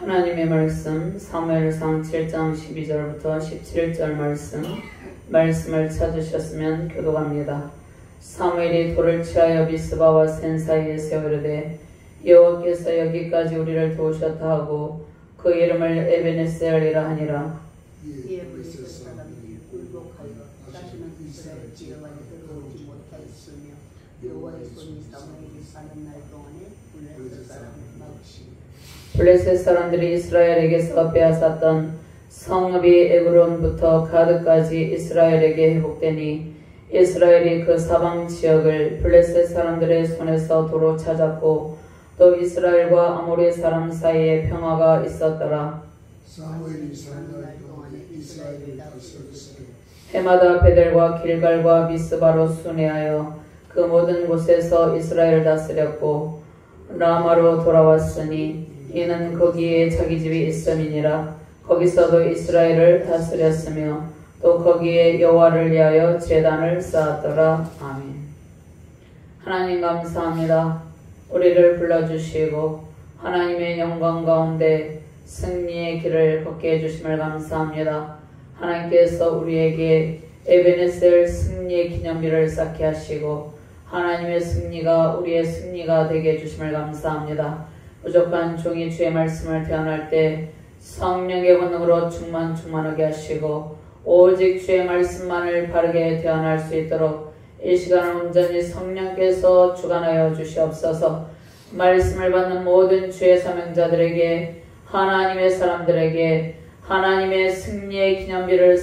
하나님의 말씀 사무엘상 7장 12절부터 17절 말씀을 찾으셨으면 교독합니다. 사무엘이 돌을 취하여 미스바와 센 사이에 세우려되 여호와께서 여기까지 우리를 도우셨다 하고 그 이름을 에베네셀이라 하니라. 이에 블레셋 사람이 굴복하여 다시는 이스라엘 지령하여 들어오지 못하였으며 여호와의 손이 사무엘이 사는 날 동안에 블레셋 사람을 막으시니 블레셋 사람들이 이스라엘에게서 빼앗았던 성읍이 에그론부터 가드까지 이스라엘에게 회복되니 이스라엘이 그 사방 지역을 블레셋 사람들의 손에서 도로 찾았고 또 이스라엘과 아모리 사람 사이에 평화가 있었더라. 사무엘이 사는 날 동안에 이스라엘을 다스렸으며 해마다 베델과 길갈과 미스바로 순회하여 그 모든 곳에서 이스라엘을 다스렸고 라마로 돌아왔으니 이는 거기에 자기 집이 있음이니라. 거기서도 이스라엘을 다스렸으며 또 거기에 여호와를 위하여 제단을 쌓았더라. 아멘. 하나님 감사합니다. 우리를 불러주시고 하나님의 영광 가운데 승리의 길을 걷게 해주심을 감사합니다. 하나님께서 우리에게 에베네셀 승리의 기념비를 쌓게 하시고 하나님의 승리가 우리의 승리가 되게 해주심을 감사합니다. 부족한 종이 주의 말씀을 대언할 때 성령의 권능으로 충만하게 하시고 오직 주의 말씀만을 바르게 대언할 수 있도록 이 시간을 온전히 성령께서 주관하여 주시옵소서. 말씀을 받는 모든 주의 사명자들에게 하나님의 사람들에게 하나님의 승리의 기념비를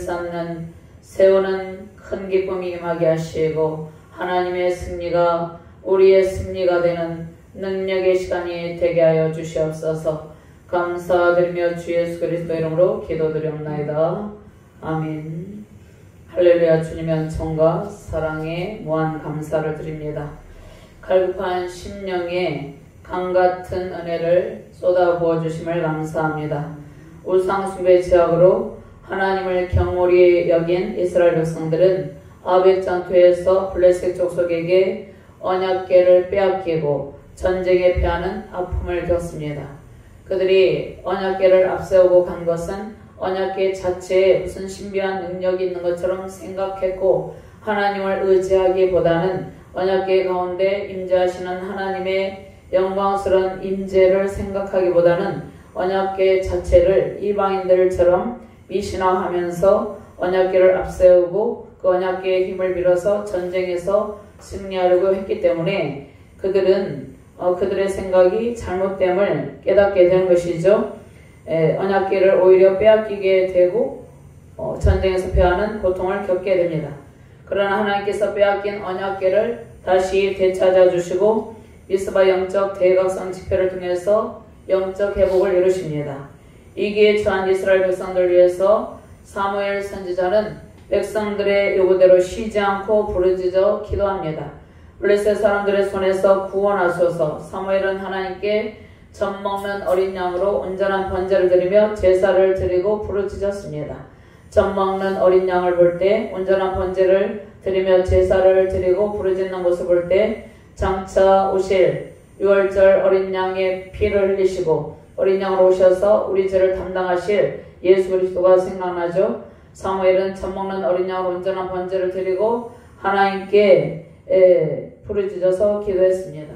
세우는 큰 기쁨이 임하게 하시고 하나님의 승리가 우리의 승리가 되는 능력의 시간이 되게 하여 주시옵소서. 감사드리며 주 예수 그리스도 이름으로 기도드리옵나이다. 아멘. 할렐루야. 주님의 은총과 사랑에 무한 감사를 드립니다. 갈급한 심령에 강같은 은혜를 쏟아부어 주심을 감사합니다. 우상숭배 제약으로 하나님을 경홀히 여긴 이스라엘 백성들은 아벡 전투에서 블레셋 족속에게 언약궤를 빼앗기고 전쟁에 패하는 아픔을 겪습니다. 그들이 언약궤를 앞세우고 간 것은 언약궤 자체에 무슨 신비한 능력이 있는 것처럼 생각했고 하나님을 의지하기보다는 언약궤 가운데 임재하시는 하나님의 영광스러운 임재를 생각하기보다는 언약궤 자체를 이방인들처럼 미신화하면서 언약궤를 앞세우고 그 언약궤의 힘을 빌어서 전쟁에서 승리하려고 했기 때문에 그들은 그들의 생각이 잘못됨을 깨닫게 되는 것이죠. 언약궤를 오히려 빼앗기게 되고 전쟁에서 패하는 고통을 겪게 됩니다. 그러나 하나님께서 빼앗긴 언약궤를 다시 되찾아 주시고 미스바 영적 대각성 집회를 통해서 영적 회복을 이루십니다. 이기에 처한 이스라엘 백성들을 위해서 사무엘 선지자는 백성들의 요구대로 쉬지 않고 부르짖어 기도합니다. 블레셋 사람들의 손에서 구원하소서. 사무엘은 하나님께 젖 먹는 어린 양으로 온전한 번제를 드리며 제사를 드리고 부르짖었습니다. 젖 먹는 어린 양을 볼 때 온전한 번제를 드리며 제사를 드리고 부르짖는 모습을 볼 때 장차 오실 6월절 어린 양의 피를 흘리시고 어린 양으로 오셔서 우리 죄를 담당하실 예수 그리스도가 생각나죠. 사무엘은 젖 먹는 어린 양으로 온전한 번제를 드리고 하나님께 부르짖어서 기도했습니다.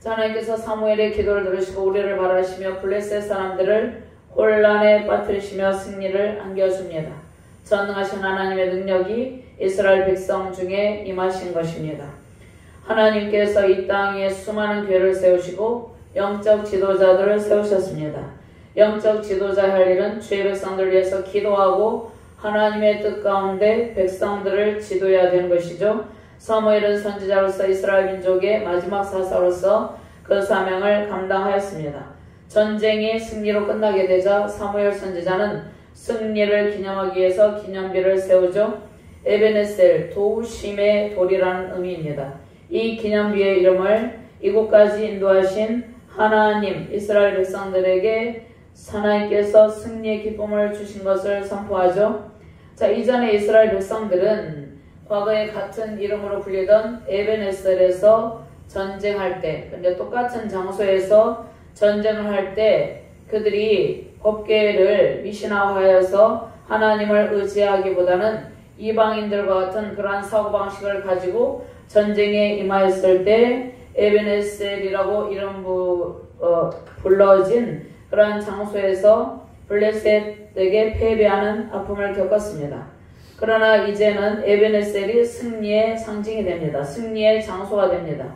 하나님께서 사무엘의 기도를 들으시고 우리를 바라시며 블레셋 사람들을 혼란에 빠뜨리시며 승리를 안겨줍니다. 전능하신 하나님의 능력이 이스라엘 백성 중에 임하신 것입니다. 하나님께서 이 땅에 수많은 교회를 세우시고 영적 지도자들을 세우셨습니다. 영적 지도자 할 일은 주의 백성들을 위해서 기도하고 하나님의 뜻 가운데 백성들을 지도해야 되는 것이죠. 사무엘은 선지자로서 이스라엘 민족의 마지막 사사로서 그 사명을 감당하였습니다. 전쟁이 승리로 끝나게 되자 사무엘 선지자는 승리를 기념하기 위해서 기념비를 세우죠. 에베네셀, 도우심의 돌이라는 의미입니다. 이 기념비의 이름을 이곳까지 인도하신 하나님, 이스라엘 백성들에게 하나님께서 승리의 기쁨을 주신 것을 선포하죠. 이전에 이스라엘 백성들은 과거에 같은 이름으로 불리던 에베네셀에서 전쟁할 때, 근데 똑같은 장소에서 전쟁을 할 때 그들이 법궤를 미신화하여서 하나님을 의지하기보다는 이방인들과 같은 그러한 사고방식을 가지고 전쟁에 임하였을 때 에베네셀이라고 이름 불러진 그러한 장소에서 블레셋에게 패배하는 아픔을 겪었습니다. 그러나 이제는 에베네셀이 승리의 상징이 됩니다. 승리의 장소가 됩니다.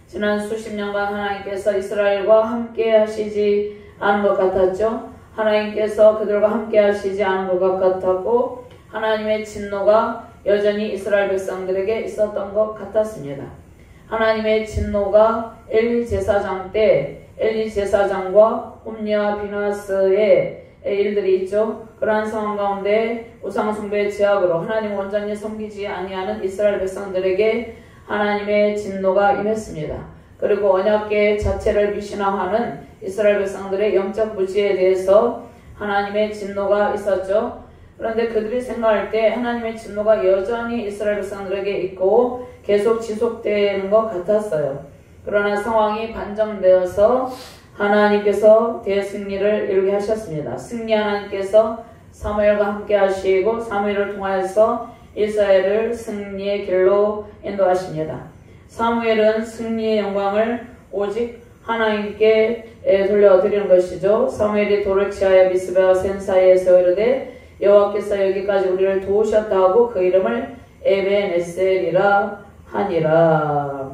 지난 수십 년간 하나님께서 이스라엘과 함께 하시지 않은 것 같았죠. 하나님께서 그들과 함께 하시지 않은 것 같았고 하나님의 진노가 여전히 이스라엘 백성들에게 있었던 것 같았습니다. 하나님의 진노가 엘리 제사장 때 엘리 제사장과 홈리와 비나스의 일들이 있죠. 그러한 상황 가운데 우상숭배의 제약으로 하나님 온전히 섬기지 아니하는 이스라엘 백성들에게 하나님의 진노가 임했습니다. 그리고 언약궤 자체를 미신화하는 이스라엘 백성들의 영적 부지에 대해서 하나님의 진노가 있었죠. 그런데 그들이 생각할 때 하나님의 진노가 여전히 이스라엘 백성들에게 있고 계속 지속되는 것 같았어요. 그러나 상황이 반전되어서 하나님께서 대승리를 이루게 하셨습니다. 승리 하나님께서 사무엘과 함께 하시고 사무엘을 통하여서 이스라엘을 승리의 길로 인도하십니다. 사무엘은 승리의 영광을 오직 하나님께 돌려드리는 것이죠. 사무엘이 돌을 취하여 미스바와 센 사이에 세워 이르되 여호와께서 여기까지 우리를 도우셨다 하고 그 이름을 에벤에셀이라 하니라.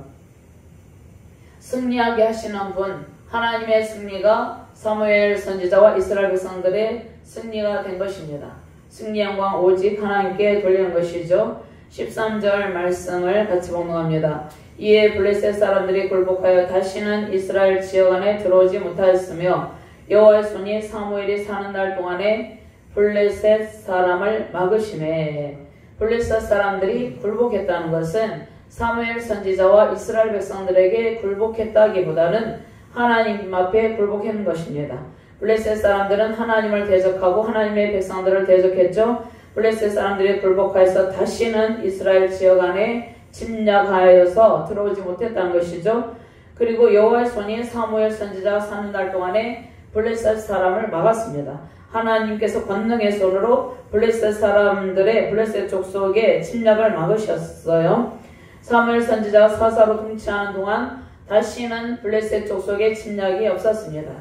승리하게 하시는 분, 하나님의 승리가 사무엘 선지자와 이스라엘 백성들의 승리가 된 것입니다. 승리 영광 오직 하나님께 돌리는 것이죠. 13절 말씀을 같이 봉독합니다. 이에 블레셋 사람들이 굴복하여 다시는 이스라엘 지역 안에 들어오지 못하였으며 여호와의 손이 사무엘이 사는 날 동안에 블레셋 사람을 막으시매. 블레셋 사람들이 굴복했다는 것은 사무엘 선지자와 이스라엘 백성들에게 굴복했다기보다는 하나님 앞에 굴복한 것입니다. 블레셋 사람들은 하나님을 대적하고 하나님의 백성들을 대적했죠. 블레셋 사람들이 굴복하여서 다시는 이스라엘 지역 안에 침략하여서 들어오지 못했다는 것이죠. 그리고 여호와의 손이 사무엘 선지자가 사는 날 동안에 블레셋 사람을 막았습니다. 하나님께서 권능의 손으로 블레셋 사람들의 블레셋 족속의 침략을 막으셨어요. 사무엘 선지자가 사사로 통치하는 동안 다시는 블레셋 족속의 침략이 없었습니다.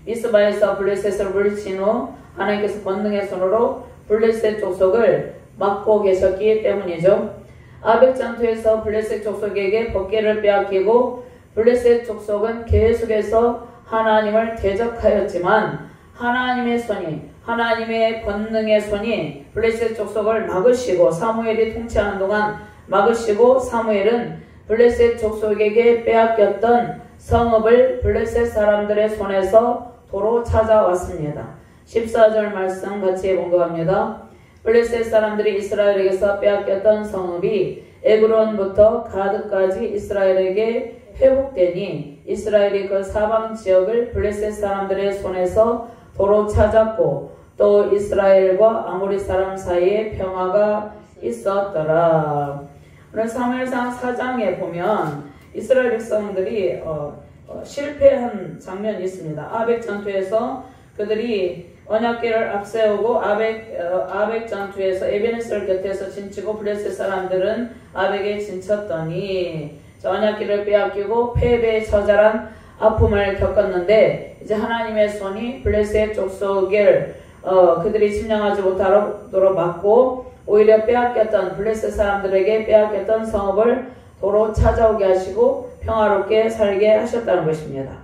미스바에서 블레셋을 물리친 후 하나님께서 권능의 손으로 블레셋 족속을 막고 계셨기 때문이죠. 아벡 전투에서 블레셋 족속에게 법궤를 빼앗기고 블레셋 족속은 계속해서 하나님을 대적하였지만 하나님의 손이, 하나님의 권능의 손이 블레셋 족속을 막으시고 사무엘이 통치하는 동안 막으시고 사무엘은 블레셋 족속에게 빼앗겼던 성읍을 블레셋 사람들의 손에서 도로 찾아왔습니다. 14절 말씀 같이 봉독합니다. 블레셋 사람들이 이스라엘에게서 빼앗겼던 성읍이 에그론부터 가드까지 이스라엘에게 회복되니 이스라엘이 그 사방 지역을 블레셋 사람들의 손에서 도로 찾았고 또 이스라엘과 아모리 사람 사이에 평화가 있었더라. 오늘 사무엘상 4장에 보면 이스라엘 백성들이 실패한 장면이 있습니다. 아벡 전투에서 그들이 언약궤를 앞세우고 아벡 전투에서 에베네셀 곁에서 진치고 블레셋 사람들은 아벡에 진쳤더니 언약궤를 빼앗기고 패배에 처절한 아픔을 겪었는데 이제 하나님의 손이 블레셋 족속을 그들이 침략하지 못하도록 막고 오히려 빼앗겼던 블레셋 사람들에게 빼앗겼던 성읍을 도로 찾아오게 하시고 평화롭게 살게 하셨다는 것입니다.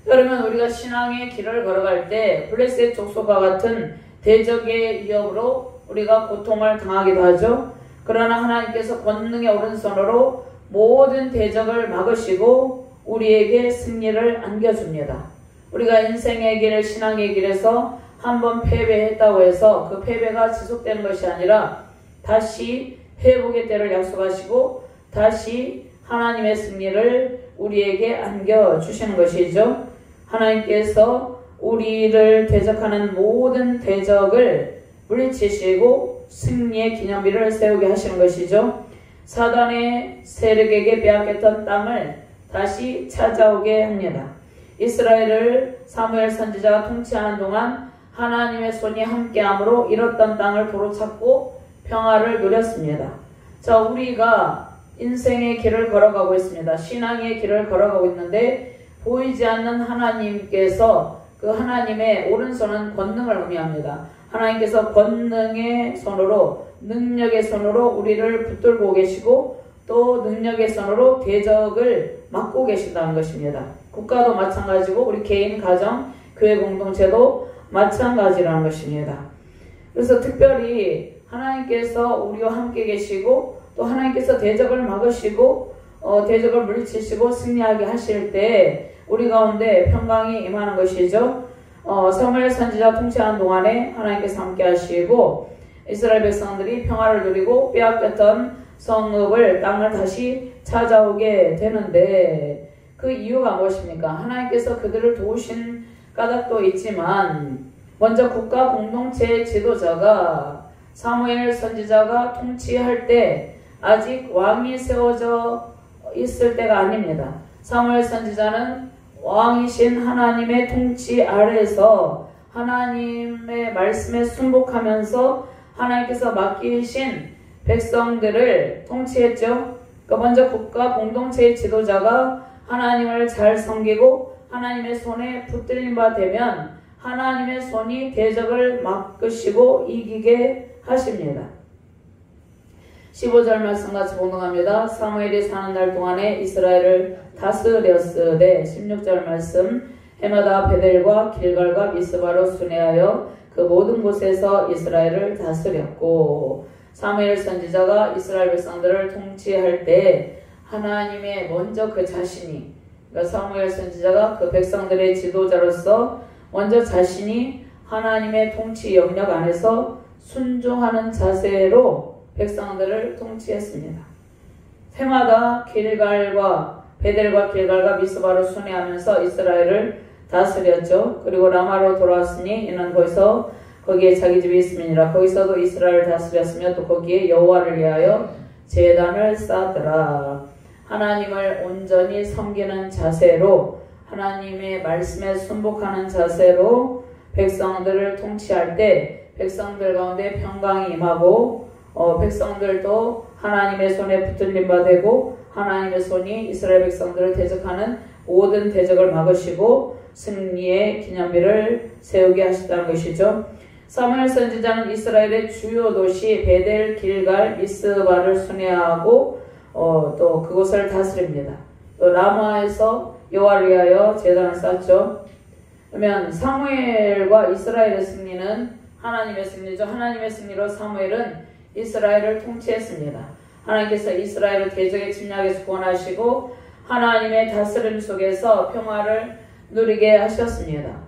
그러면 우리가 신앙의 길을 걸어갈 때 블레셋 족속과 같은 대적의 위협으로 우리가 고통을 당하기도 하죠. 그러나 하나님께서 권능의 오른손으로 모든 대적을 막으시고 우리에게 승리를 안겨줍니다. 우리가 인생의 길, 신앙의 길에서 한번 패배했다고 해서 그 패배가 지속되는 것이 아니라 다시 회복의 때를 약속하시고 다시 하나님의 승리를 우리에게 안겨주시는 것이죠. 하나님께서 우리를 대적하는 모든 대적을 물리치시고 승리의 기념비를 세우게 하시는 것이죠. 사단의 세력에게 빼앗겼던 땅을 다시 찾아오게 합니다. 이스라엘을 사무엘 선지자가 통치하는 동안 하나님의 손이 함께함으로 잃었던 땅을 도로 찾고 평화를 누렸습니다. 자, 우리가 인생의 길을 걸어가고 있습니다. 신앙의 길을 걸어가고 있는데 보이지 않는 하나님께서 그 하나님의 오른손은 권능을 의미합니다. 하나님께서 권능의 손으로, 능력의 손으로 우리를 붙들고 계시고 또 능력의 손으로 대적을 막고 계신다는 것입니다. 국가도 마찬가지고 우리 개인, 가정, 교회 공동체도 마찬가지라는 것입니다. 그래서 특별히 하나님께서 우리와 함께 계시고 또 하나님께서 대적을 막으시고 대적을 물리치시고 승리하게 하실 때 우리 가운데 평강이 임하는 것이죠. 사무엘 선지자 통치하는 동안에 하나님께서 함께 하시고 이스라엘 백성들이 평화를 누리고 빼앗겼던 성읍을, 땅을 다시 찾아오게 되는데 그 이유가 무엇입니까? 하나님께서 그들을 도우신 까닭도 있지만 먼저 국가 공동체 지도자가 사무엘 선지자가 통치할 때 아직 왕이 세워져 있을 때가 아닙니다. 사무엘 선지자는 왕이신 하나님의 통치 아래에서 하나님의 말씀에 순복하면서 하나님께서 맡기신 백성들을 통치했죠. 그러니까 먼저 국가 공동체의 지도자가 하나님을 잘 섬기고 하나님의 손에 붙들린 바 되면 하나님의 손이 대적을 막으시고 이기게 하십니다. 15절 말씀 같이 봉독합니다. 사무엘이 사는 날 동안에 이스라엘을 다스렸으되 16절 말씀 해마다 베델과 길갈과 미스바로 순회하여 그 모든 곳에서 이스라엘을 다스렸고 사무엘 선지자가 이스라엘 백성들을 통치할 때 하나님의 먼저 그 자신이 그러니까 사무엘 선지자가 그 백성들의 지도자로서 먼저 자신이 하나님의 통치 영역 안에서 순종하는 자세로 백성들을 통치했습니다. 해마다 길갈과 베델과 길갈과 미스바로 순회하면서 이스라엘을 다스렸죠. 그리고 라마로 돌아왔으니 이는 거기에 자기 집이 있음이니라. 거기서도 이스라엘을 다스렸으며 또 거기에 여호와를 위하여 제단을 쌓았더라. 하나님을 온전히 섬기는 자세로 하나님의 말씀에 순복하는 자세로 백성들을 통치할 때 백성들 가운데 평강이 임하고 백성들도 하나님의 손에 붙들림 바 되고 하나님의 손이 이스라엘 백성들을 대적하는 모든 대적을 막으시고 승리의 기념비를 세우게 하셨다는 것이죠. 사무엘 선지자는 이스라엘의 주요 도시 베델, 길갈, 미스바를 순회하고 또 그곳을 다스립니다. 또 라마에서 여호와를 위하여 제단을 쌓았죠. 그러면 사무엘과 이스라엘의 승리는 하나님의 승리죠. 하나님의 승리로 사무엘은 이스라엘을 통치했습니다. 하나님께서 이스라엘을 대적의 침략에서 구원하시고 하나님의 다스림 속에서 평화를 누리게 하셨습니다.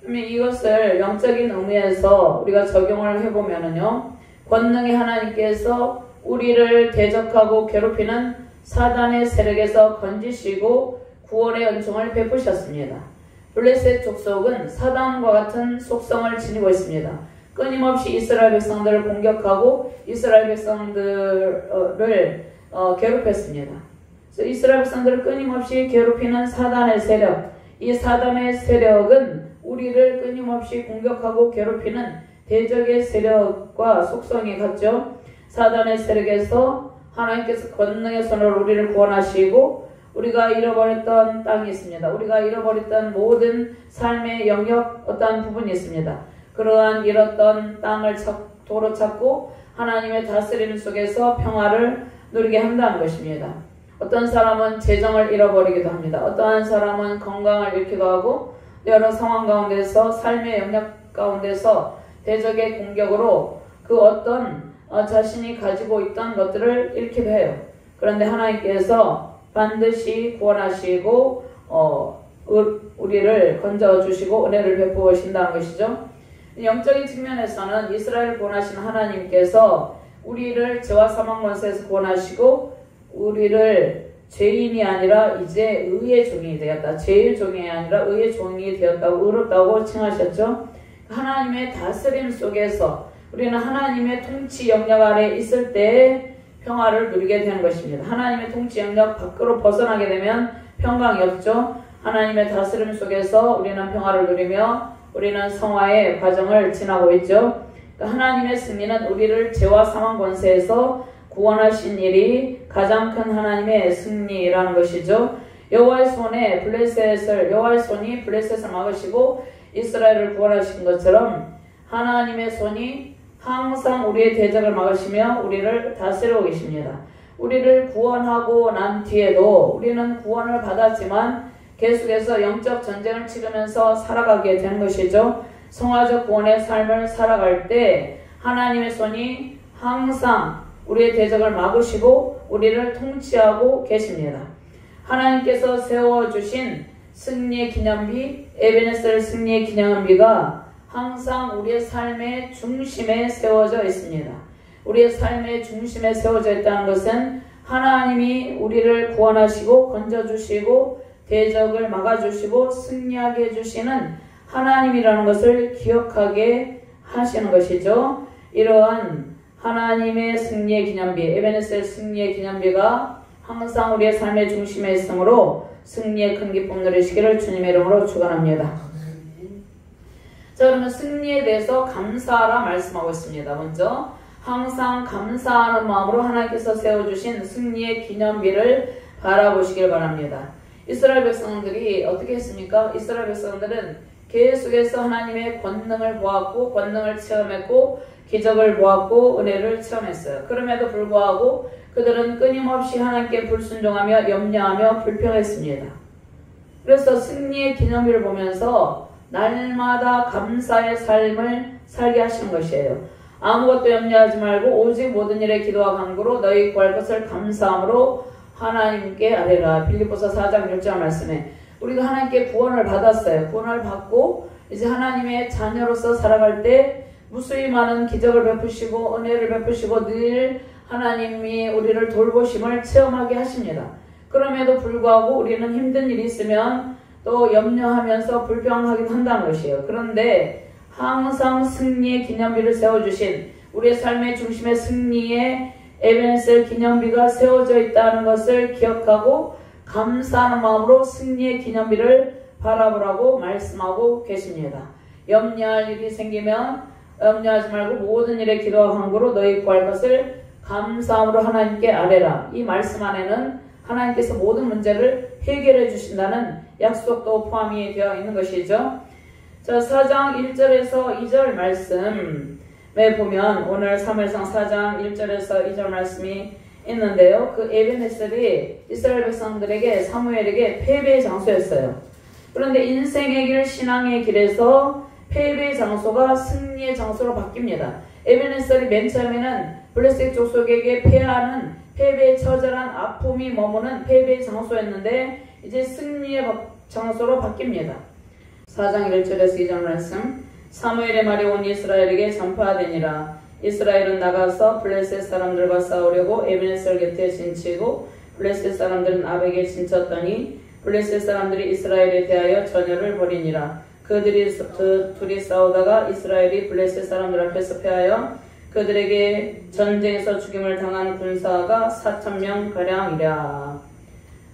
그러면 이것을 영적인 의미에서 우리가 적용을 해보면요. 권능의 하나님께서 우리를 대적하고 괴롭히는 사단의 세력에서 건지시고 구원의 은총을 베푸셨습니다. 블레셋 족속은 사단과 같은 속성을 지니고 있습니다. 끊임없이 이스라엘 백성들을 공격하고 이스라엘 백성들을 괴롭혔습니다. 그래서 이스라엘 백성들을 끊임없이 괴롭히는 사단의 세력, 이 사단의 세력은 우리를 끊임없이 공격하고 괴롭히는 대적의 세력과 속성이 같죠. 사단의 세력에서 하나님께서 권능의 손으로 우리를 구원하시고 우리가 잃어버렸던 땅이 있습니다. 우리가 잃어버렸던 모든 삶의 영역 어떠한 부분이 있습니다. 그러한 잃었던 땅을 도로 찾고 하나님의 다스림 속에서 평화를 누리게 한다는 것입니다. 어떤 사람은 재정을 잃어버리기도 합니다. 어떠한 사람은 건강을 잃기도 하고 여러 상황 가운데서 삶의 영역 가운데서 대적의 공격으로 그 어떤 자신이 가지고 있던 것들을 잃기도 해요. 그런데 하나님께서 반드시 구원하시고 우리를 건져주시고 은혜를 베푸신다는 것이죠. 영적인 측면에서는 이스라엘을 구원하신 하나님께서 우리를 죄와 사망 권세에서 구원하시고 우리를 죄인이 아니라 이제 의의 종이 되었다. 죄의 종이 아니라 의의 종이 되었다고 의롭다고 칭하셨죠. 하나님의 다스림 속에서 우리는 하나님의 통치 영역 아래 있을 때 평화를 누리게 되는 것입니다. 하나님의 통치 영역 밖으로 벗어나게 되면 평강이 없죠. 하나님의 다스림 속에서 우리는 평화를 누리며 우리는 성화의 과정을 지나고 있죠. 하나님의 승리는 우리를 죄와 사망 권세에서 구원하신 일이 가장 큰 하나님의 승리라는 것이죠. 여호와의 손이 블레셋을 막으시고 이스라엘을 구원하신 것처럼 하나님의 손이 항상 우리의 대적을 막으시며 우리를 다스리고 계십니다. 우리를 구원하고 난 뒤에도 우리는 구원을 받았지만 계속해서 영적 전쟁을 치르면서 살아가게 되는 것이죠. 성화적 구원의 삶을 살아갈 때 하나님의 손이 항상 우리의 대적을 막으시고 우리를 통치하고 계십니다. 하나님께서 세워주신 승리의 기념비, 에베네셀 승리의 기념비가 항상 우리의 삶의 중심에 세워져 있습니다. 우리의 삶의 중심에 세워져 있다는 것은 하나님이 우리를 구원하시고 건져주시고 대적을 막아주시고 승리하게 해주시는 하나님이라는 것을 기억하게 하시는 것이죠. 이러한 하나님의 승리의 기념비, 에베네셀 승리의 기념비가 항상 우리의 삶의 중심에 있으므로 승리의 큰 기쁨 누리시기를 주님의 이름으로 축원합니다. 자, 그러면 승리에 대해서 감사하라 말씀하고 있습니다. 먼저 항상 감사하는 마음으로 하나님께서 세워주신 승리의 기념비를 바라보시길 바랍니다. 이스라엘 백성들이 어떻게 했습니까? 이스라엘 백성들은 계속해서 하나님의 권능을 보았고 권능을 체험했고 기적을 보았고 은혜를 체험했어요. 그럼에도 불구하고 그들은 끊임없이 하나님께 불순종하며 염려하며 불평했습니다. 그래서 승리의 기념비를 보면서 날마다 감사의 삶을 살게 하시는 것이에요. 아무것도 염려하지 말고 오직 모든 일에 기도와 간구로 너희 구할 것을 감사함으로 하나님께 아뢰라. 빌립보서 4장 6절 말씀에 우리가 하나님께 구원을 받았어요. 구원을 받고 이제 하나님의 자녀로서 살아갈 때 무수히 많은 기적을 베푸시고 은혜를 베푸시고 늘 하나님이 우리를 돌보심을 체험하게 하십니다. 그럼에도 불구하고 우리는 힘든 일이 있으면 또 염려하면서 불평하긴 한다는 것이에요. 그런데 항상 승리의 기념비를 세워주신 우리의 삶의 중심에 승리의 에베네셀 기념비가 세워져 있다는 것을 기억하고 감사하는 마음으로 승리의 기념비를 바라보라고 말씀하고 계십니다. 염려할 일이 생기면 염려하지 말고 모든 일에 기도와 간구로 너희 구할 것을 감사함으로 하나님께 아뢰라. 이 말씀 안에는 하나님께서 모든 문제를 해결해 주신다는 약속도 포함이 되어 있는 것이죠. 자, 4장 1절에서 2절 말씀에 보면 오늘 사무엘상 4장 1절에서 2절 말씀이 있는데요. 그 에베네셀이 이스라엘 백성들에게 사무엘에게 패배의 장소였어요. 그런데 인생의 길, 신앙의 길에서 패배의 장소가 승리의 장소로 바뀝니다. 에베네셀이 맨 처음에는 블레셋 족속에게 패하는 패배의 처절한 아픔이 머무는 패배의 장소였는데 이제 승리의 장소로 바뀝니다. 4장 1절에서 2절 말씀 사무엘의 말이 온 이스라엘에게 전파되니라. 이스라엘은 나가서 블레셋 사람들과 싸우려고 에베네셀 곁에 진치고 블레셋 사람들은 아벡에 진쳤더니 블레셋 사람들이 이스라엘에 대하여 전열을 벌이니라. 그들이 둘이 싸우다가 이스라엘이 블레셋 사람들 앞에서 패하여 그들에게 전쟁에서 죽임을 당한 군사가 4,000명 가량이라.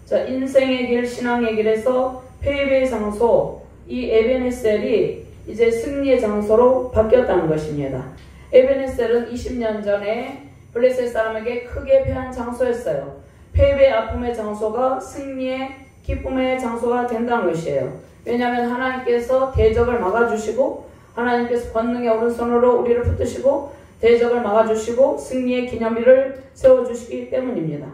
자, 인생의 길, 신앙의 길에서 패배의 장소, 이 에베네셀이 이제 승리의 장소로 바뀌었다는 것입니다. 에베네셀은 20년 전에 블레셋 사람에게 크게 패한 장소였어요. 패배의 아픔의 장소가 승리의 기쁨의 장소가 된다는 것이에요. 왜냐하면 하나님께서 대적을 막아주시고 하나님께서 권능의 오른손으로 우리를 붙드시고 대적을 막아주시고 승리의 기념비를 세워주시기 때문입니다.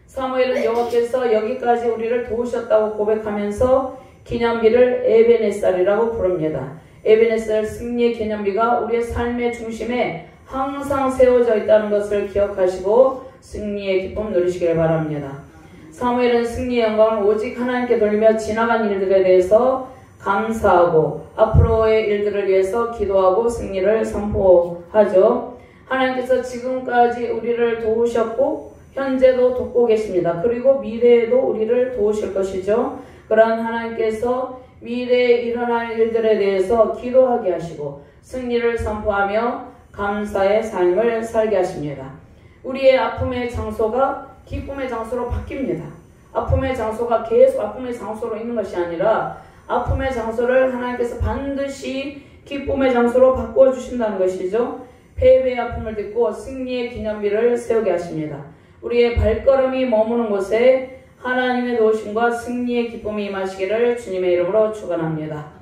사무엘은 여호와께서 여기까지 우리를 도우셨다고 고백하면서 기념비를 에베네셀이라고 부릅니다. 에베네셀 승리의 기념비가 우리의 삶의 중심에 항상 세워져 있다는 것을 기억하시고 승리의 기쁨 누리시길 바랍니다. 사무엘은 승리의 영광을 오직 하나님께 돌리며 지나간 일들에 대해서 감사하고 앞으로의 일들을 위해서 기도하고 승리를 선포하죠. 하나님께서 지금까지 우리를 도우셨고 현재도 돕고 계십니다. 그리고 미래에도 우리를 도우실 것이죠. 그러한 하나님께서 미래에 일어날 일들에 대해서 기도하게 하시고 승리를 선포하며 감사의 삶을 살게 하십니다. 우리의 아픔의 장소가 기쁨의 장소로 바뀝니다. 아픔의 장소가 계속 아픔의 장소로 있는 것이 아니라 아픔의 장소를 하나님께서 반드시 기쁨의 장소로 바꾸어 주신다는 것이죠. 패배의 아픔을 딛고 승리의 기념비를 세우게 하십니다. 우리의 발걸음이 머무는 곳에 하나님의 도우심과 승리의 기쁨이 임하시기를 주님의 이름으로 축원합니다.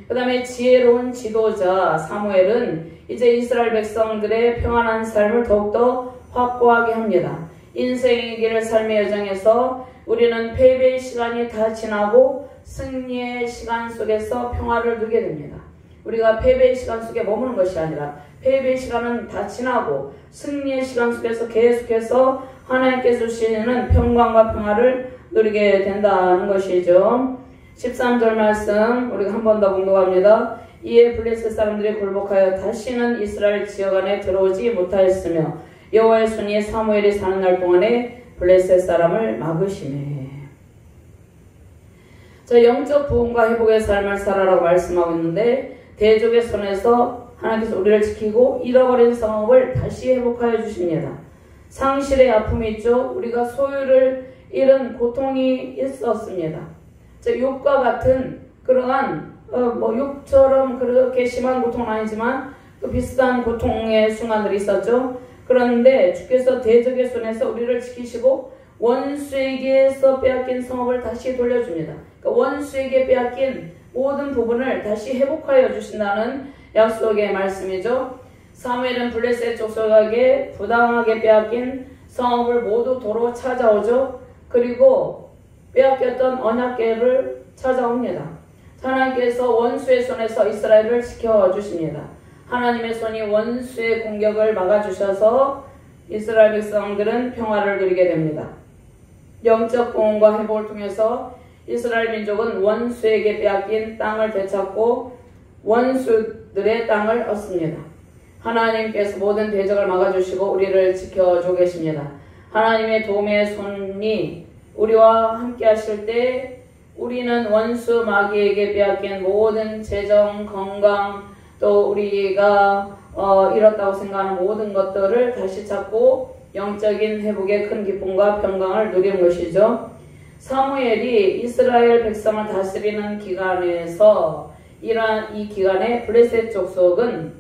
그 다음에 지혜로운 지도자 사무엘은 이제 이스라엘 백성들의 평안한 삶을 더욱더 확고하게 합니다. 인생의 길을 삶의 여정에서 우리는 패배의 시간이 다 지나고 승리의 시간 속에서 평화를 누리게 됩니다. 우리가 패배의 시간 속에 머무는 것이 아니라 패배의 시간은 다 지나고 승리의 시간 속에서 계속해서 하나님께서 주시는 평강과 평화를 누리게 된다는 것이죠. 13절 말씀 우리가 한 번 더 공독합니다. 이에 블레셋 사람들이 굴복하여 다시는 이스라엘 지역 안에 들어오지 못하였으며 여호와의 손이 사무엘이 사는 날 동안에 블레셋 사람을 막으시매. 자, 영적 부흥과 회복의 삶을 살아라고 말씀하고 있는데 대적의 손에서 하나님께서 우리를 지키고 잃어버린 성읍을 다시 회복하여 주십니다. 상실의 아픔이 있죠. 우리가 소유를 잃은 고통이 있었습니다. 자, 욕과 같은 그러한 욕처럼 그렇게 심한 고통은 아니지만 또 비슷한 고통의 순간들이 있었죠. 그런데 주께서 대적의 손에서 우리를 지키시고 원수에게서 빼앗긴 성읍을 다시 돌려줍니다. 그러니까 원수에게 빼앗긴 모든 부분을 다시 회복하여 주신다는 약속의 말씀이죠. 사무엘은 블레셋 족속에게 부당하게 빼앗긴 성읍을 모두 도로 찾아오죠. 그리고 빼앗겼던 언약궤를 찾아옵니다. 하나님께서 원수의 손에서 이스라엘을 지켜주십니다. 하나님의 손이 원수의 공격을 막아주셔서 이스라엘 백성들은 평화를 누리게 됩니다. 영적 보응과 회복을 통해서 이스라엘 민족은 원수에게 빼앗긴 땅을 되찾고 원수들의 땅을 얻습니다. 하나님께서 모든 대적을 막아주시고 우리를 지켜주고 계십니다. 하나님의 도움의 손이 우리와 함께 하실 때 우리는 원수 마귀에게 빼앗긴 모든 재정, 건강, 또 우리가 잃었다고 생각하는 모든 것들을 다시 찾고 영적인 회복의 큰 기쁨과 평강을 누리는 것이죠. 사무엘이 이스라엘 백성을 다스리는 기간에서 이 기간에 블레셋 족속은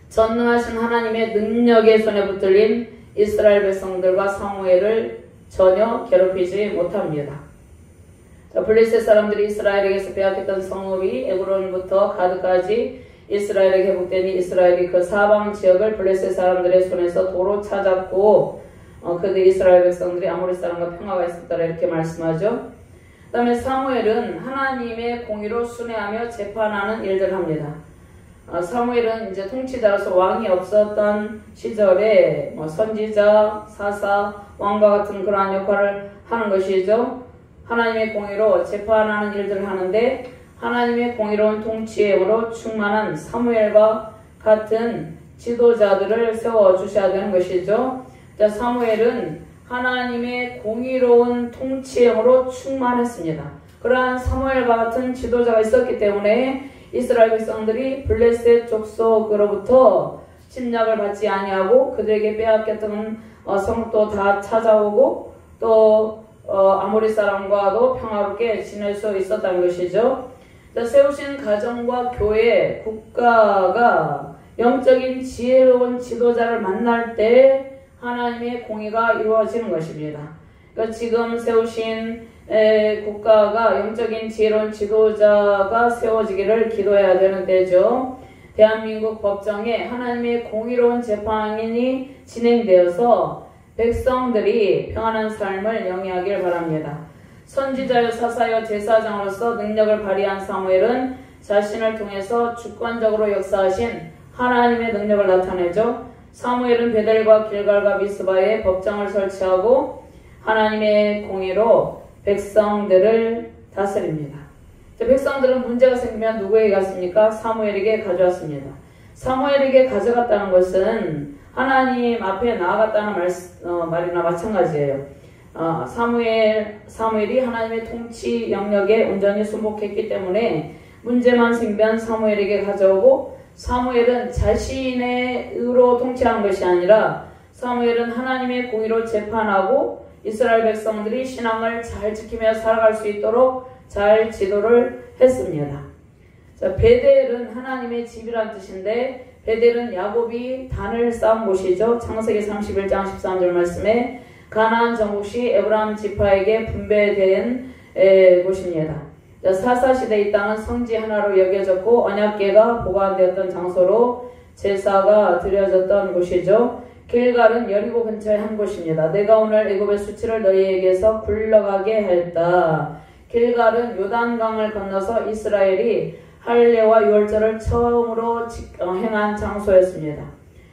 전능하신 하나님의 능력의 손에 붙들린 이스라엘 백성들과 사무엘을 전혀 괴롭히지 못합니다. 자, 블레셋 사람들이 이스라엘에게서 빼앗겼던 성읍이 에브론부터 가드까지 이스라엘에게 회복되니 이스라엘이 그 사방 지역을 블레셋 사람들의 손에서 도로 찾았고 그들 이스라엘 백성들이 아모리 사람과 평화가 있었더라 이렇게 말씀하죠. 그 다음에 사무엘은 하나님의 공의로 순회하며 재판하는 일들을 합니다. 사무엘은 이제 통치자로서 왕이 없었던 시절에 선지자, 사사, 왕과 같은 그러한 역할을 하는 것이죠. 하나님의 공의로 재판하는 일들을 하는데 하나님의 공의로운 통치에 힘으로 충만한 사무엘과 같은 지도자들을 세워주셔야 되는 것이죠. 자, 사무엘은 하나님의 공의로운 통치에 힘으로 충만했습니다. 그러한 사무엘과 같은 지도자가 있었기 때문에 이스라엘 백성들이 블레셋 족속으로부터 침략을 받지 아니하고 그들에게 빼앗겼던 성읍도 다 찾아오고 또 아모리 사람과도 평화롭게 지낼 수 있었다는 것이죠. 세우신 가정과 교회, 국가가 영적인 지혜로운 지도자를 만날 때 하나님의 공의가 이루어지는 것입니다. 그러니까 지금 세우신 국가가 영적인 지혜로운 지도자가 세워지기를 기도해야 되는 때죠. 대한민국 법정에 하나님의 공의로운 재판이 진행되어서 백성들이 평안한 삶을 영위하길 바랍니다. 선지자여 사사여 제사장으로서 능력을 발휘한 사무엘은 자신을 통해서 주권적으로 역사하신 하나님의 능력을 나타내죠. 사무엘은 베델과 길갈과 미스바에 법정을 설치하고 하나님의 공의로 백성들을 다스립니다. 백성들은 문제가 생기면 누구에게 갔습니까? 사무엘에게 가져왔습니다. 사무엘에게 가져갔다는 것은 하나님 앞에 나아갔다는 말이나 마찬가지예요. 사무엘이 하나님의 통치 영역에 온전히 순복했기 때문에 문제만 생기면 사무엘에게 가져오고 사무엘은 자신의 의로 통치하는 것이 아니라 사무엘은 하나님의 공의로 재판하고 이스라엘 백성들이 신앙을 잘 지키며 살아갈 수 있도록 잘 지도를 했습니다. 자, 베델은 하나님의 집이란 뜻인데 베델은 야곱이 단을 쌓은 곳이죠. 창세기 31장 13절 말씀에 가나안 정복시 에브라임 지파에게 분배된 곳입니다. 사사시대 이 땅은 성지 하나로 여겨졌고 언약궤가 보관되었던 장소로 제사가 드려졌던 곳이죠. 길갈은 여리고 근처의 한 곳입니다. 내가 오늘 애굽의 수치를 너희에게서 굴러가게 했다. 길갈은 요단강을 건너서 이스라엘이 할례와 유월절을 처음으로 행한 장소였습니다.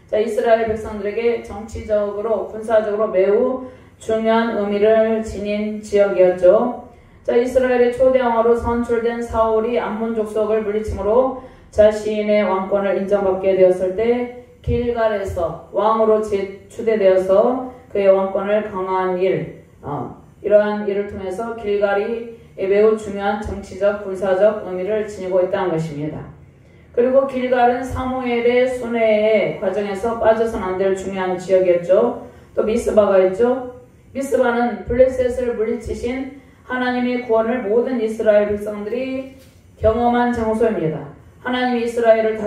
자, 이스라엘 백성들에게 정치적으로 군사적으로 매우 중요한 의미를 지닌 지역이었죠. 자, 이스라엘의 초대 왕으로 선출된 사울이 암몬 족속을 물리침으로 자신의 왕권을 인정받게 되었을 때 길갈에서 왕으로 추대되어서 그의 왕권을 강화한 이러한 일을 통해서 길갈이 매우 중요한 정치적, 군사적 의미를 지니고 있다는 것입니다. 그리고 길갈은 사무엘의 순회의 과정에서 빠져서는 안 될 중요한 지역이었죠. 또 미스바가 있죠. 미스바는 블레셋을 물리치신 하나님의 구원을 모든 이스라엘 백성들이 경험한 장소입니다. 하나님이 이스라엘을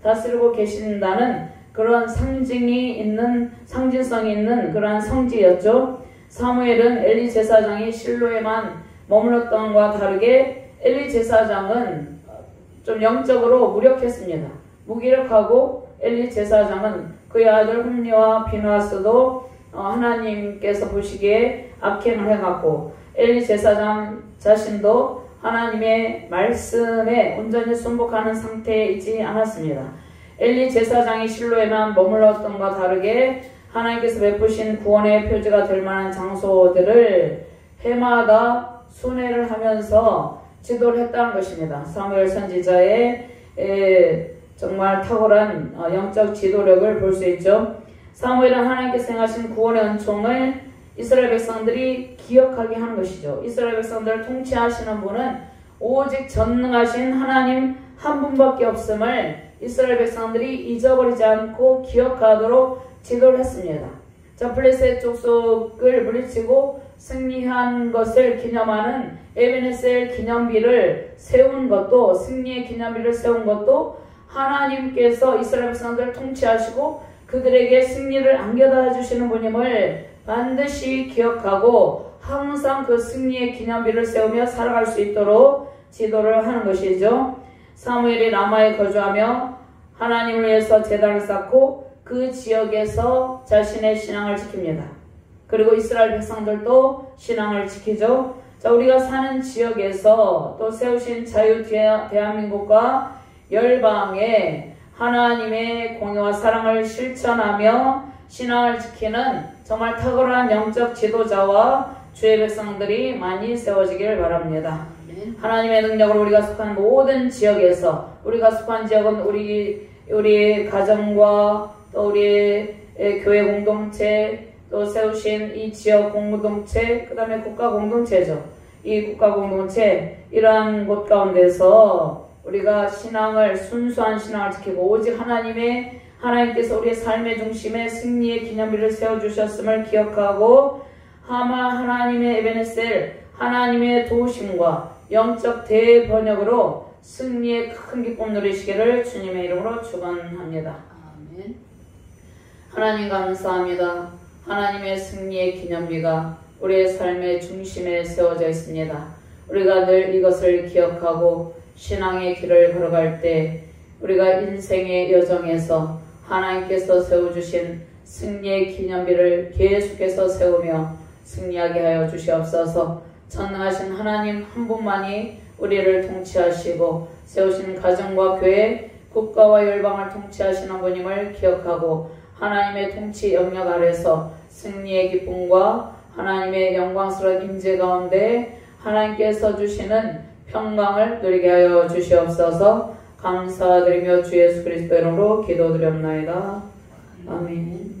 다스리고 계신다는 그런 상징성이 있는 그러한 성지였죠. 사무엘은 엘리 제사장이 실로에만 머물렀던 것과 다르게 엘리 제사장은 좀 영적으로 무력했습니다. 무기력하고 엘리 제사장은 그의 아들 홈리와 비누아스도 하나님께서 보시기에 악행을 해갔고 엘리 제사장 자신도 하나님의 말씀에 온전히 순복하는 상태에 있지 않았습니다. 엘리 제사장이 실로에만 머물렀던 것과 다르게 하나님께서 베푸신 구원의 표지가 될 만한 장소들을 해마다 순회를 하면서 지도를 했다는 것입니다. 사무엘 선지자의 정말 탁월한 영적 지도력을 볼 수 있죠. 사무엘은 하나님께서 행하신 구원의 은총을 이스라엘 백성들이 기억하게 하는 것이죠. 이스라엘 백성들을 통치하시는 분은 오직 전능하신 하나님 한 분밖에 없음을 이스라엘 백성들이 잊어버리지 않고 기억하도록 지도를 했습니다. 자, 블레셋 족속을 물리치고 승리한 것을 기념하는 에베네셀 기념비를 세운 것도, 승리의 기념비를 세운 것도 하나님께서 이스라엘 백성들을 통치하시고 그들에게 승리를 안겨다 주시는 분임을 반드시 기억하고 항상 그 승리의 기념비를 세우며 살아갈 수 있도록 지도를 하는 것이죠. 사무엘이 라마에 거주하며 하나님을 위해서 제단을 쌓고 그 지역에서 자신의 신앙을 지킵니다. 그리고 이스라엘 백성들도 신앙을 지키죠. 자, 우리가 사는 지역에서 또 세우신 자유 대한민국과 열방에 하나님의 공의와 사랑을 실천하며 신앙을 지키는 정말 탁월한 영적 지도자와 주의 백성들이 많이 세워지길 바랍니다. 하나님의 능력으로 우리가 속한 모든 지역에서, 우리가 속한 지역은 우리 가정과 또 우리 교회 공동체, 또 세우신 이 지역 공동체, 그 다음에 국가 공동체죠. 이 국가 공동체, 이러한 곳 가운데서 우리가 순수한 신앙을 지키고 오직 하나님께서 우리의 삶의 중심에 승리의 기념비를 세워주셨음을 기억하고 하나님의 에베네셀, 하나님의 도우심과 영적 대번역으로 승리의 큰 기쁨 누리시기를 주님의 이름으로 축원합니다. 아멘. 하나님 감사합니다. 하나님의 승리의 기념비가 우리의 삶의 중심에 세워져 있습니다. 우리가 늘 이것을 기억하고 신앙의 길을 걸어갈 때 우리가 인생의 여정에서 하나님께서 세워주신 승리의 기념비를 계속해서 세우며 승리하게 하여 주시옵소서. 전능하신 하나님 한 분만이 우리를 통치하시고 세우신 가정과 교회, 국가와 열방을 통치하시는 분임을 기억하고 하나님의 통치 영역 아래서 승리의 기쁨과 하나님의 영광스러운 임재 가운데 하나님께서 주시는 평강을 누리게 하여 주시옵소서. 감사드리며 주 예수 그리스도 이름으로 기도드렸나이다. 아멘.